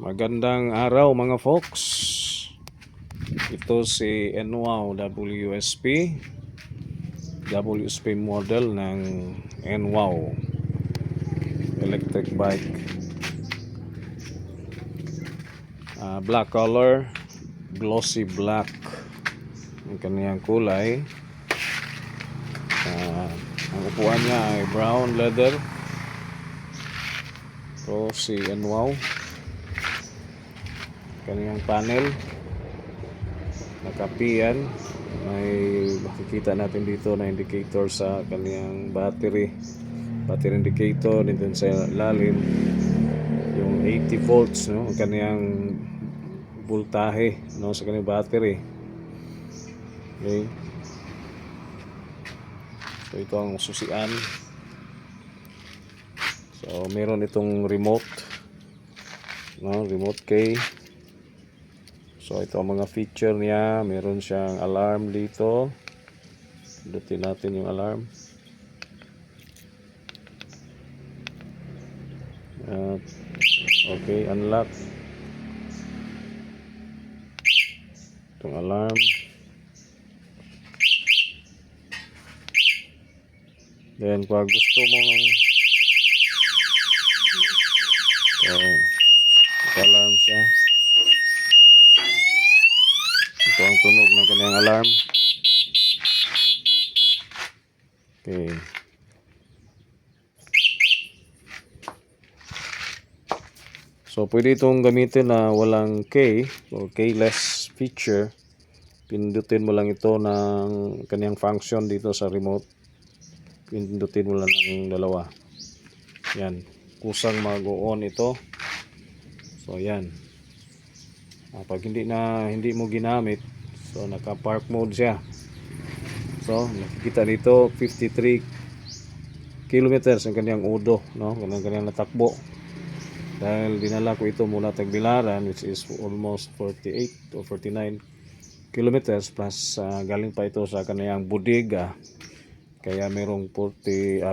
Magandang araw mga folks. Ito si NWOW WSP model ng NWOW electric bike, black color, glossy black ang kaniyang kulay. Ang upuan niya ay brown leather. Ito si NWOW, kaniyang panel nakapian. May makikita natin dito na indicator sa kaniyang battery indicator. Dito sa lalim yung 80 volts, no, ang kaniyang voltahe, no, sa kaniyang battery. Okay, so ito ang susian. So meron itong remote, no, remote key. So ito ang mga feature niya. Meron siyang alarm dito. Pindutin natin yung alarm. Okay, unlock. Itong alarm. Then pag gusto mo alarm siya. Ito ang tunog ng kanyang alarm. Okay. So pwede itong gamitin na walang key o keyless feature. Pindutin mo lang ito ng kanyang function dito sa remote. Pindutin mo lang ng dalawa. Yan. Kusang mag-on ito. So yan. Pag hindi mo ginamit, so naka-park mode siya. So nakikita dito 53 kilometers ang kanyang odo, no? Kanyang natakbo. Dahil dinala ko ito mula Tagbilaran, which is almost 48 or 49 kilometers plus galing pa ito sa kanyang bodega. Kaya merong 52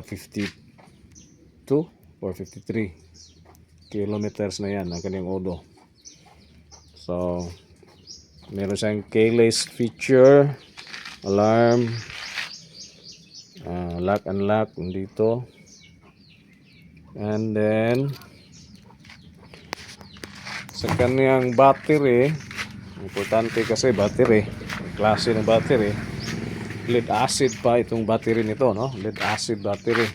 or 53 kilometers na yan ang kanyang odo. So meron siyang keyless feature, alarm, lock and lock dito. And then sa kanyang battery, importante kasi battery, klase ng battery, lead acid pa itong battery nito, no? Lead acid battery.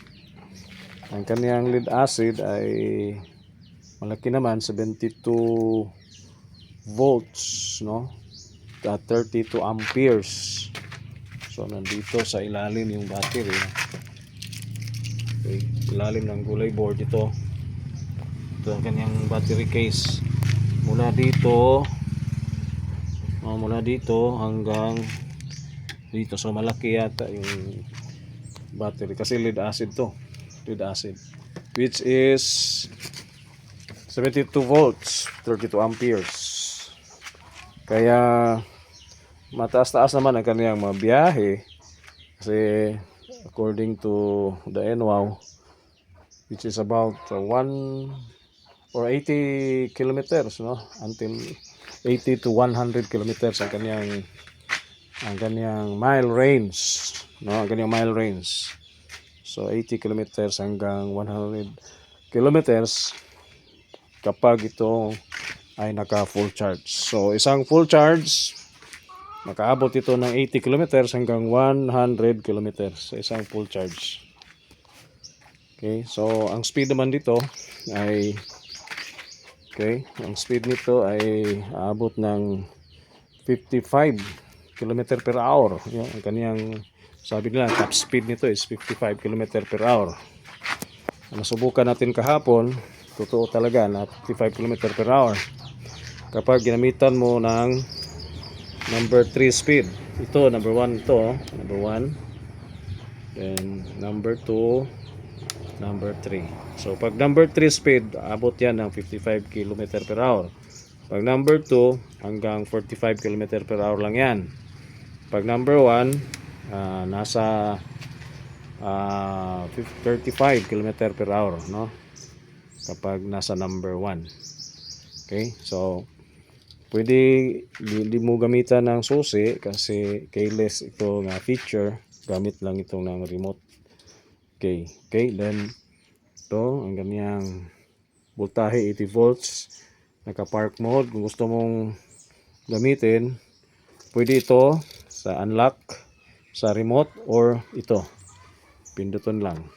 Ang kanyang lead acid ay malaki naman, 72 volts, no? 32 amperes. So nandito sa ilalim yung battery. Okay, ilalim ng gulay board ito. Ito ang kanyang battery case. Mula dito hanggang dito. So malaki yata yung battery kasi lead acid to. Lead acid, which is 72 volts, 32 amperes. Kaya mataas-taas naman ang kaniyang mga biyahe. Kasi according to the NWOW, which is about 1 or 80 kilometers, no, until 80 to 100 kilometers ang kanyang mile range, no, ang kanyang mile range. So 80 kilometers hanggang 100 kilometers kapag ito ay naka full charge. So isang full charge, makaabot ito ng 80 kilometers hanggang 100 kilometers sa isang full charge. Okay, so ang speed naman dito ay ang speed nito ay aabot ng 55 km per hour. Yan, ang kaniyang sabi nila, top speed nito is 55 km per hour. Nasubukan natin kahapon, totoo talaga na 55 km per hour. Kapag ginamitan mo ng number 3 speed. Ito, number 1 ito. Number 1. Then, number 2. Number 3. So, pag number 3 speed, abot yan ng 55 km per hour. Pag number 2, hanggang 45 km per hour lang yan. Pag number 1, nasa 35 km per hour, no? Kapag nasa number 1. Okay, so pwede di mo gamitan ng susi kasi keyless ito nga feature, gamit lang ito ng remote. Okay, then ito ang ganyang voltahe 80 volts, naka park mode. Kung gusto mong gamitin, pwede ito sa unlock sa remote or ito pinduton lang.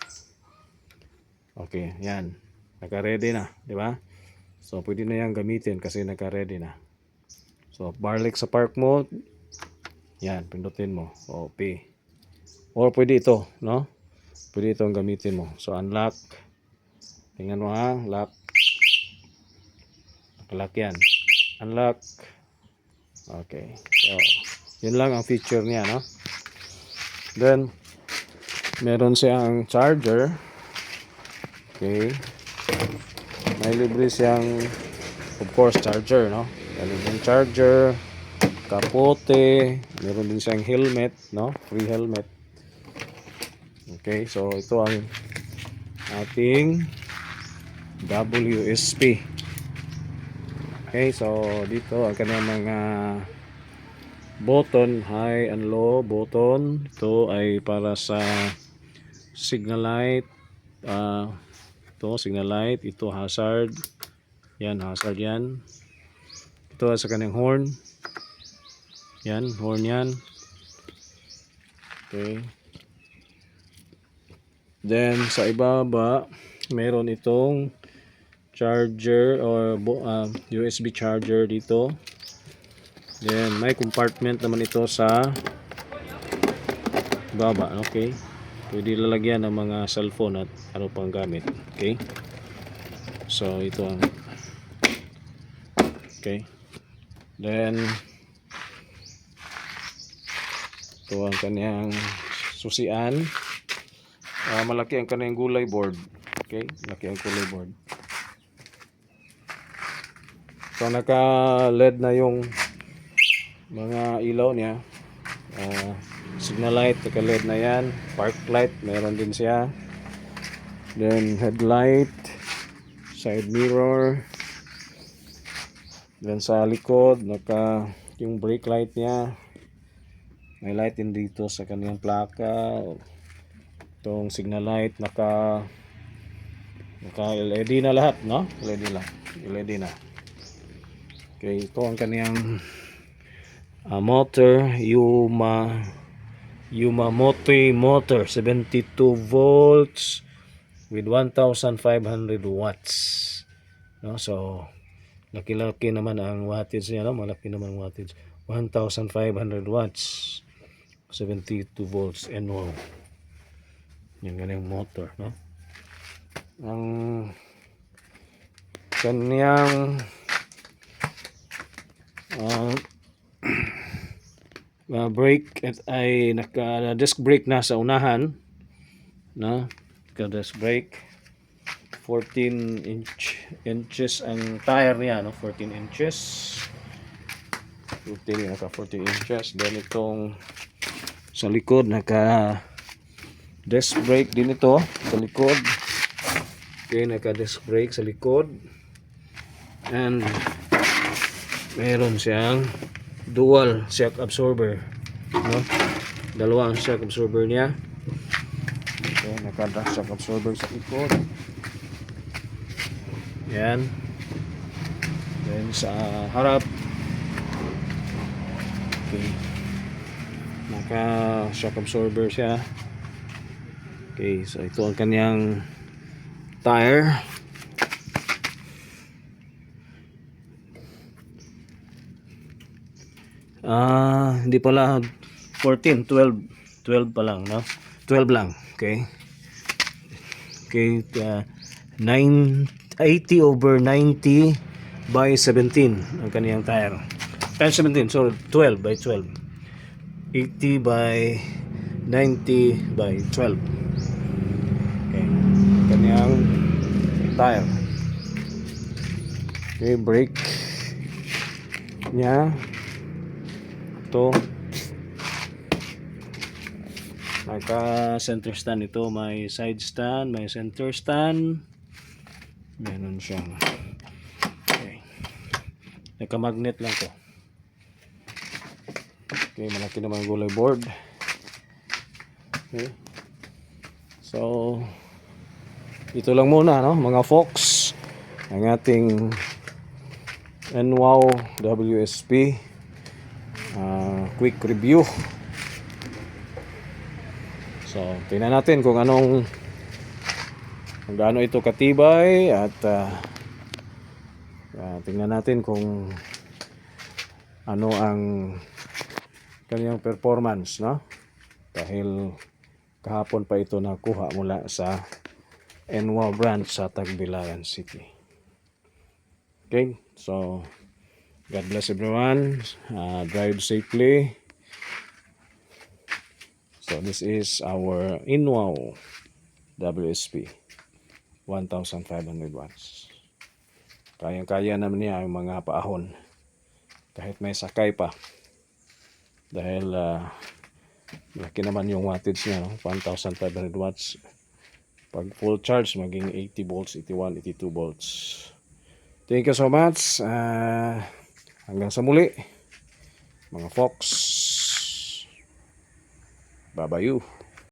Okay, yan, naka-ready na, di ba? So pwede na yang gamitin kasi naka-ready na. So balik sa park mode, yan, pindutin mo, okay. Or pwede ito, no? Pwede itong gamitin mo. So unlock, tingnan mo ha, lock, lock yan, unlock. Okay, so yun lang ang feature niya, no? Then meron siyang charger. Okay, may libre siyang, of course, charger, no? Meron din charger, kapote, meron din siyang helmet, no? Free helmet. Okay, so ito ang ating WSP. Okay, so dito ang kanyang mga button, high and low button. Ito ay para sa signal light. Ito signal light, ito hazard. Yan, hazard yan. Ito sa kanyang horn. Yan, horn yan. Okay. Then sa ibaba, meron itong charger or USB charger dito. Then may compartment naman ito sa baba. Okay, pwede lalagyan ng mga cellphone at ano pang gamit. Okay, so ito ang okay. Then ito ang kanyang susian. Malaki ang kanyang gulay board. Okay, malaki ang gulay board. So naka LED na yung mga ilaw niya. Signal light, naka LED na yan. Park light, meron din siya. Then headlight, side mirror. Then sa likod, naka yung brake light niya. May light din dito sa kanyang plaka. Itong signal light, naka LED na lahat, no? LED na. Okay, ito ang kaniyang motor, Yumamoto motor, 72 volts with 1,500 watts. No, so laki-laki naman ang wattage niya, no? Malaki naman ang wattage. 1,500 watts, 72 volts, and wow. Yung ganyung motor, no? Ang kaniyang brake ay naka disc brake na sa unahan, no? Naka disc brake, 14 inches ang tire niya, no? 14 inches. Naka 14 inches. Then itong sa likod naka disc brake din ito sa likod. Okay, naka disc brake sa likod. And meron siyang dual shock absorber, no? Dalawa ang shock absorber niya. Okay, naka shock absorber sa likod. Yan. Then sa harap, okay, naka shock absorber siya. Okay, so ito ang kanyang tire. Hindi pala 14, 12 pa lang, no? 12 lang, okay? Okay, 80 over 90 by 17 ang kaniyang tire. 17, so 12 by 12. 80 by 90 by 12. Okay, kaniyang tire. Okay, brake niya. Ito, naka center stand ito, may side stand, may center stand, meron siyang okay. Naka-magnet lang to. Okay, malaki naman ang gulay board. Okay. So, ito lang muna, no, mga folks, ang ating NWOW WSP quick review. So, tingnan natin kung gaano ito katibay at tingnan natin kung ano ang kanyang performance, no? Dahil kahapon pa ito nakuha mula sa NWOW branch sa Tagbilaran City. Okay, so God bless everyone. Drive safely. So this is our NWOW WSP 1,500 watts. Kayang-kaya naman niya yung mga paahon kahit may sakay pa. Dahil laki naman yung wattage niya, no? 1,500 watts. Pag full charge, maging 80 volts, 81, 82 volts. Thank you so much. Hanggang sa muli, mga folks. Bye-bye you.